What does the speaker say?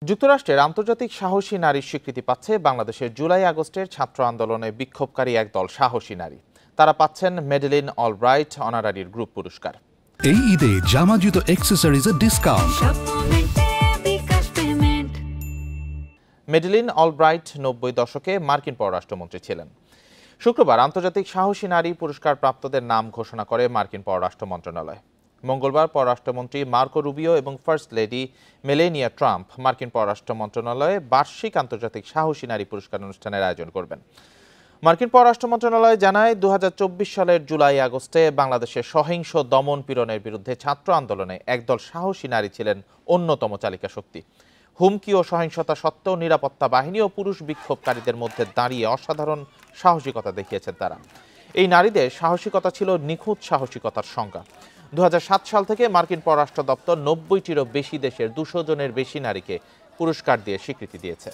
যুক্তরাষ্ট্রের আন্তর্জাতিক সাহসী নারীর স্বীকৃতি পাচ্ছে বাংলাদেশের জুলাই আগস্টের ছাত্র আন্দোলনে বিক্ষোভকারী একদল সাহসী নারী। তারা পাচ্ছেন মেডেলিন অলব্রাইট অনারারির গ্রুপ পুরস্কার। এই ঈদে জামা জুতো অ্যাক্সেসরিজের ডিসকাউন্ট। মেডেলিন অলব্রাইট 90 দশকে মার্কিন পররাষ্ট্রমন্ত্রী ছিলেন। শুক্রবার আন্তর্জাতিক সাহসী নারী পুরস্কার প্রাপ্তদের নাম ঘোষণা করে মার্কিন পররাষ্ট্র মন্ত্রণালয়। মঙ্গলবার পররাষ্ট্রমন্ত্রী মার্কো রুবিও এবং ফার্স্ট লেডি মেলেনিয়া ট্রাম্প মার্কিন পররাষ্ট্র মন্ত্রণালয়ে বার্ষিক আন্তর্জাতিক সাহসী নারী পুরস্কার অনুষ্ঠানের আয়োজন করবেন। মার্কিন পররাষ্ট্র মন্ত্রণালয় জানায়, ২০২৪ সালের জুলাই আগস্টে বাংলাদেশের সহিংস দমন পীড়নের বিরুদ্ধে ছাত্র আন্দোলনে একদল সাহসী নারী ছিলেন অন্যতম চালিকা শক্তি। হুমকি ও সহিংসতা সত্ত্বেও নিরাপত্তা বাহিনী ও পুরুষ বিক্ষোভকারীদের মধ্যে দাঁড়িয়ে অসাধারণ সাহসিকতা দেখিয়েছেন তারা। এই নারীদের সাহসিকতা ছিল নিখুঁত সাহসিকতার সংজ্ঞা। ২০০৭ সাল থেকে মার্কিন পররাষ্ট্র দপ্তর ৯০টিরও বেশি দেশের ২০০ জনের বেশি নারীকে পুরস্কার দিয়ে স্বীকৃতি দিয়েছে।